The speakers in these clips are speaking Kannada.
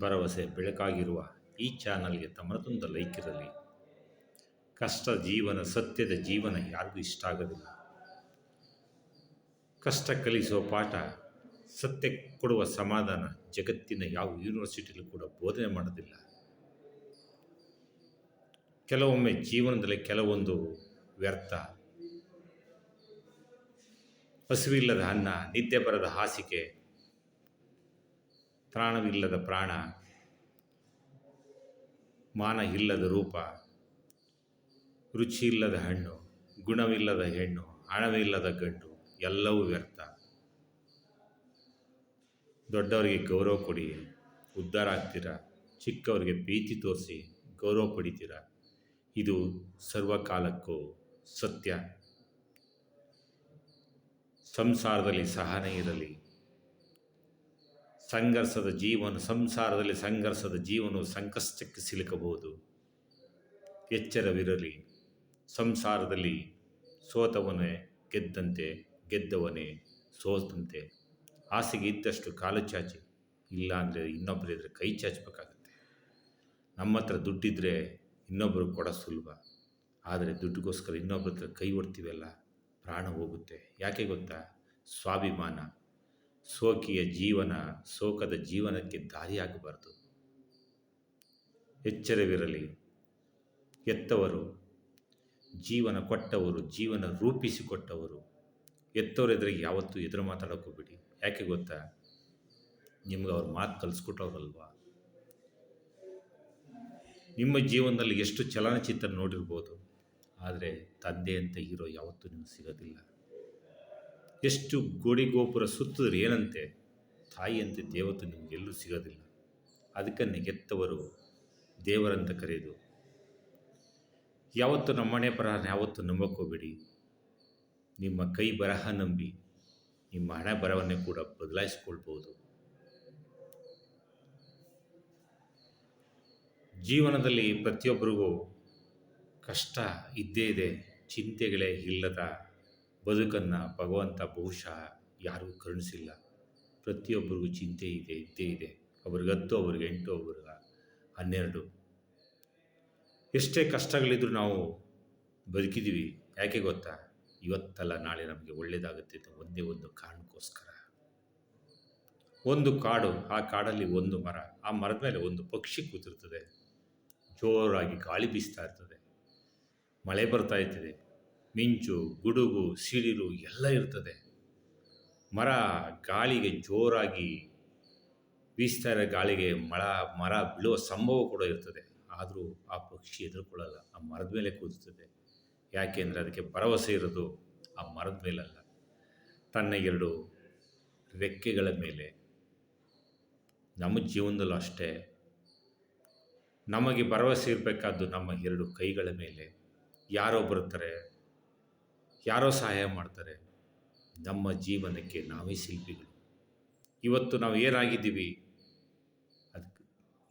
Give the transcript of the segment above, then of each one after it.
ಭರವಸೆ ಬೆಳಕಾಗಿರುವ ಈ ಚಾನಲ್ಗೆ ತಮ್ಮದೊಂದು ಲೈಕ್ ಇರಲಿ. ಕಷ್ಟ ಜೀವನ, ಸತ್ಯದ ಜೀವನ ಯಾರಿಗೂ ಇಷ್ಟ ಆಗೋದಿಲ್ಲ. ಕಷ್ಟ ಕಲಿಸುವ ಪಾಠ, ಸತ್ಯ ಕೊಡುವ ಸಮಾಧಾನ ಜಗತ್ತಿನ ಯಾವ ಯೂನಿವರ್ಸಿಟಿಲೂ ಕೂಡ ಬೋಧನೆ ಮಾಡೋದಿಲ್ಲ. ಕೆಲವೊಮ್ಮೆ ಜೀವನದಲ್ಲಿ ಕೆಲವೊಂದು ವ್ಯರ್ಥ, ಹಸಿವಿಲ್ಲದ ಅನ್ನ, ನಿದ್ದೆ ಬರದ ಹಾಸಿಗೆ, ಪ್ರಾಣವಿಲ್ಲದ ಪ್ರಾಣ, ಮಾನ ಇಲ್ಲದ ರೂಪ, ರುಚಿ ಇಲ್ಲದ ಹಣ್ಣು, ಗುಣವಿಲ್ಲದ ಹೆಣ್ಣು, ಹಣವಿಲ್ಲದ ಗಂಡು, ಎಲ್ಲವೂ ವ್ಯರ್ಥ. ದೊಡ್ಡವರಿಗೆ ಗೌರವ ಕೊಡಿ, ಉದ್ಧಾರ ಆಗ್ತೀರಾ. ಚಿಕ್ಕವರಿಗೆ ಪ್ರೀತಿ ತೋರಿಸಿ ಗೌರವ ಪಡಿತೀರಾ. ಇದು ಸರ್ವಕಾಲಕ್ಕೂ ಸತ್ಯ. ಸಂಸಾರದಲ್ಲಿ ಸಹನೆ ಇರಲಿ. ಸಂಸಾರದಲ್ಲಿ ಸಂಘರ್ಷದ ಜೀವನವು ಸಂಕಷ್ಟಕ್ಕೆ ಸಿಲುಕಬಹುದು. ಎಚ್ಚರವಿರಲಿ. ಸಂಸಾರದಲ್ಲಿ ಸೋತವನೇ ಗೆದ್ದಂತೆ, ಗೆದ್ದವನೇ ಸೋತಂತೆ. ಹಾಸಿಗೆ ಇದ್ದಷ್ಟು ಕಾಲು ಚಾಚಿ, ಇಲ್ಲ ಅಂದರೆ ಇನ್ನೊಬ್ಬರಿದ್ರೆ ಕೈ ಚಾಚಬೇಕಾಗತ್ತೆ. ನಮ್ಮ ಹತ್ರ ದುಡ್ಡಿದ್ರೆ ಇನ್ನೊಬ್ಬರು ಕೊಡ ಸುಲಭ. ಆದರೆ ದುಡ್ಡಿಗೋಸ್ಕರ ಇನ್ನೊಬ್ಬರ ಹತ್ರ ಕೈ ಹೊಡ್ತೀವಲ್ಲ, ಪ್ರಾಣ ಹೋಗುತ್ತೆ. ಯಾಕೆ ಗೊತ್ತಾ? ಸ್ವಾಭಿಮಾನ. ಸೋಕಿಯ ಜೀವನ ಸೋಕದ ಜೀವನಕ್ಕೆ ದಾರಿಯಾಗಬಾರ್ದು. ಎಚ್ಚರವಿರಲಿ. ಎತ್ತವರು, ಜೀವನ ಕೊಟ್ಟವರು, ಜೀವನ ರೂಪಿಸಿಕೊಟ್ಟವರು, ಎತ್ತವರೆದುರಿಗೆ ಯಾವತ್ತೂ ಎದುರು ಮಾತಾಡೋಕ್ಕೋಗ್ಬಿಡಿ. ಯಾಕೆ ಗೊತ್ತಾ? ನಿಮ್ಗೆ ಅವ್ರ ಮಾತು ಕಲಿಸ್ಕೊಟ್ಟವ್ರಲ್ವಾ. ನಿಮ್ಮ ಜೀವನದಲ್ಲಿ ಎಷ್ಟು ಚಲನಚಿತ್ರ ನೋಡಿರ್ಬೋದು, ಆದರೆ ತಂದೆ ಅಂತ ಹೀರೋ ಯಾವತ್ತೂ ನಿಮ್ಗೆ ಸಿಗೋದಿಲ್ಲ. ಎಷ್ಟು ಗೋಡಿ ಗೋಪುರ ಸುತ್ತಿದ್ರೆ ಏನಂತೆ, ತಾಯಿಯಂತೆ ದೇವತೆ ನಿಮಗೆಲ್ಲೂ ಸಿಗೋದಿಲ್ಲ. ಅದಕ್ಕನ್ನೇ ಎತ್ತವರು ದೇವರಂತ ಕರೆಯೋದು. ಯಾವತ್ತು ನಮ್ಮನೆ ಬರಹ ಯಾವತ್ತು ನಂಬಕ್ಕೋಗ್ಬೇಡಿ. ನಿಮ್ಮ ಕೈ ಬರಹ ನಂಬಿ ನಿಮ್ಮ ಹಣೆ ಬರಹವನ್ನೇ ಕೂಡ ಬದಲಾಯಿಸ್ಕೊಳ್ಬೋದು. ಜೀವನದಲ್ಲಿ ಪ್ರತಿಯೊಬ್ಬರಿಗೂ ಕಷ್ಟ ಇದ್ದೇ ಇದೆ. ಚಿಂತೆಗಳೇ ಇಲ್ಲದ ಬದುಕನ್ನು ಭಗವಂತ ಬಹುಶಃ ಯಾರಿಗೂ ಕರುಣಿಸಿಲ್ಲ. ಪ್ರತಿಯೊಬ್ಬರಿಗೂ ಚಿಂತೆ ಇದೆ, ಇದ್ದೇ ಇದೆ. ಅವ್ರಿಗೆ 10, ಅವ್ರಿಗೆ 8, ಅವ್ರಿಗೆ 12. ಎಷ್ಟೇ ಕಷ್ಟಗಳಿದ್ರೂ ನಾವು ಬದುಕಿದ್ದೀವಿ. ಯಾಕೆ ಗೊತ್ತಾ? ಇವತ್ತಲ್ಲ ನಾಳೆ ನಮಗೆ ಒಳ್ಳೆಯದಾಗುತ್ತೆ ಅಂತ ಒಂದೇ ಒಂದು ಕಾರಣಕ್ಕೋಸ್ಕರ. ಒಂದು ಕಾಡು, ಆ ಕಾಡಲ್ಲಿ ಒಂದು ಮರ, ಆ ಮರದ ಮೇಲೆ ಒಂದು ಪಕ್ಷಿ ಕೂತಿರ್ತದೆ. ಜೋರಾಗಿ ಗಾಳಿ ಬೀಸ್ತಾ ಇರ್ತದೆ, ಮಳೆ ಬರ್ತಾ ಇರ್ತದೆ, ಮಿಂಚು, ಗುಡುಗು, ಸಿಡಿಲು ಎಲ್ಲ ಇರ್ತದೆ. ಗಾಳಿಗೆ ಜೋರಾಗಿ ಬೀಸ್ತಾ ಇರೋ ಗಾಳಿಗೆ ಮರ ಬೀಳುವ ಸಂಭವ ಕೂಡ ಇರ್ತದೆ. ಆದರೂ ಆ ಪಕ್ಷಿ ಎದುರ್ಕೊಳ್ಳಲ್ಲ, ಆ ಮರದ ಮೇಲೆ ಕೂರ್ತದೆ. ಯಾಕೆ ಅಂದರೆ ಅದಕ್ಕೆ ಭರವಸೆ ಇರೋದು ಆ ಮರದ ಮೇಲಲ್ಲ, ತನ್ನ 2 ರೆಕ್ಕೆಗಳ ಮೇಲೆ. ನಮ್ಮ ಜೀವನದಲ್ಲೂ ಅಷ್ಟೇ, ನಮಗೆ ಭರವಸೆ ಇರಬೇಕಾದ್ದು ನಮ್ಮ 2 ಕೈಗಳ ಮೇಲೆ. ಯಾರೋ ಬರ್ತಾರೆ, ಯಾರೋ ಸಹಾಯ ಮಾಡ್ತಾರೆ. ನಮ್ಮ ಜೀವನಕ್ಕೆ ನಾವೇ ಶಿಲ್ಪಿಗಳು. ಇವತ್ತು ನಾವು ಏನಾಗಿದ್ದೀವಿ ಅದಕ್ಕೆ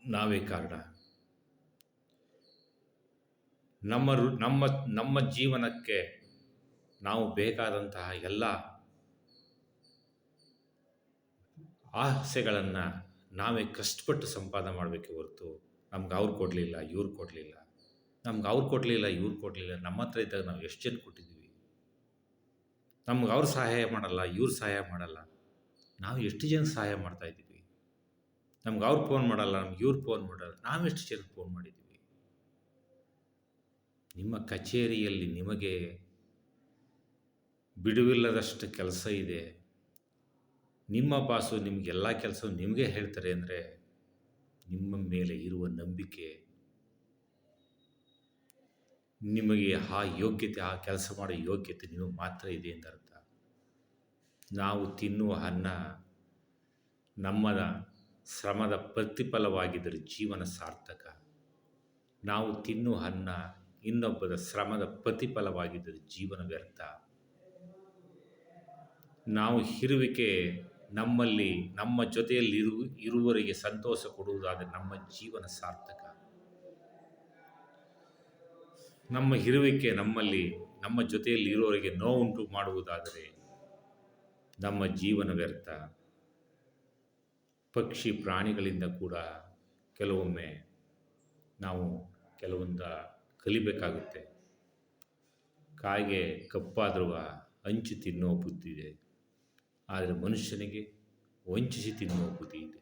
ನಾವೇ ಕಾರಣ. ನಮ್ಮ ಜೀವನಕ್ಕೆ ನಾವು ಬೇಕಾದಂತಹ ಎಲ್ಲ ಆಸೆಗಳನ್ನು ನಾವೇ ಕಷ್ಟಪಟ್ಟು ಸಂಪಾದನೆ ಮಾಡಬೇಕೆ ಹೊರತು ನಮ್ಗೆ ಅವ್ರು ಕೊಡಲಿಲ್ಲ, ಇವ್ರು ಕೊಡಲಿಲ್ಲ, ನಮ್ಗೆ ಅವ್ರು ಕೊಡಲಿಲ್ಲ, ಇವ್ರು ಕೊಡಲಿಲ್ಲ. ನಮ್ಮ ಹತ್ರ ಇದ್ದಾಗ ನಾವು ಎಷ್ಟು ಜನ ಕೊಟ್ಟಿದ್ದೀವಿ? ನಮ್ಗೆ ಅವ್ರು ಸಹಾಯ ಮಾಡಲ್ಲ, ಇವ್ರು ಸಹಾಯ ಮಾಡಲ್ಲ. ನಾವು ಎಷ್ಟು ಜನ ಸಹಾಯ ಮಾಡ್ತಾಯಿದ್ದೀವಿ? ನಮ್ಗೆ ಅವ್ರು ಫೋನ್ ಮಾಡಲ್ಲ, ನಮ್ಗೆ ಇವ್ರು ಫೋನ್ ಮಾಡಲ್ಲ. ನಾವು ಎಷ್ಟು ಜನಕ್ಕೆ ಫೋನ್ ಮಾಡಿದ್ದೀವಿ? ನಿಮ್ಮ ಕಚೇರಿಯಲ್ಲಿ ನಿಮಗೆ ಬಿಡುವಿಲ್ಲದಷ್ಟು ಕೆಲಸ ಇದೆ. ನಿಮ್ಮ ಬಾಸು ನಿಮಗೆಲ್ಲ ಕೆಲಸ ನಿಮಗೆ ಹೇಳ್ತಾರೆ ಅಂದರೆ ನಿಮ್ಮ ಮೇಲೆ ಇರುವ ನಂಬಿಕೆ, ನಿಮಗೆ ಆ ಯೋಗ್ಯತೆ, ಆ ಕೆಲಸ ಮಾಡೋ ಯೋಗ್ಯತೆ ನಿಮಗೆ ಮಾತ್ರ ಇದೆ ಎಂದರ್ಥ. ನಾವು ತಿನ್ನುವ ಅನ್ನ ನಮ್ಮ ಶ್ರಮದ ಪ್ರತಿಫಲವಾಗಿದ್ದರೆ ಜೀವನ ಸಾರ್ಥಕ. ನಾವು ತಿನ್ನುವ ಅನ್ನ ಇನ್ನೊಬ್ಬರ ಶ್ರಮದ ಪ್ರತಿಫಲವಾಗಿದ್ದರೆ ಜೀವನ ವ್ಯರ್ಥ. ನಾವು ಇರುವಿಕೆ ನಮ್ಮಲ್ಲಿ, ನಮ್ಮ ಜೊತೆಯಲ್ಲಿ ಇರುವವರಿಗೆ ಸಂತೋಷ ಕೊಡುವುದಾದರೆ ನಮ್ಮ ಜೀವನ ಸಾರ್ಥಕ. ನಮ್ಮ ಇರುವಿಕೆ ನಮ್ಮಲ್ಲಿ, ನಮ್ಮ ಜೊತೆಯಲ್ಲಿ ಇರುವವರಿಗೆ ನೋವುಂಟು ಮಾಡುವುದಾದರೆ ನಮ್ಮ ಜೀವನ ವ್ಯರ್ಥ. ಪಕ್ಷಿ ಪ್ರಾಣಿಗಳಿಂದ ಕೂಡ ಕೆಲವೊಮ್ಮೆ ನಾವು ಕೆಲವೊಂದು ಕಲಿಬೇಕಾಗುತ್ತೆ. ಕಾಯಿಗೆ ಕಪ್ಪಾದರೂ ಹಂಚಿ ತಿನ್ನೋ ಬುದ್ಧಿ ಇದೆ, ಆದರೆ ಮನುಷ್ಯನಿಗೆ ವಂಚಿಸಿ ತಿನ್ನುವ ಬುದ್ಧಿ ಇದೆ.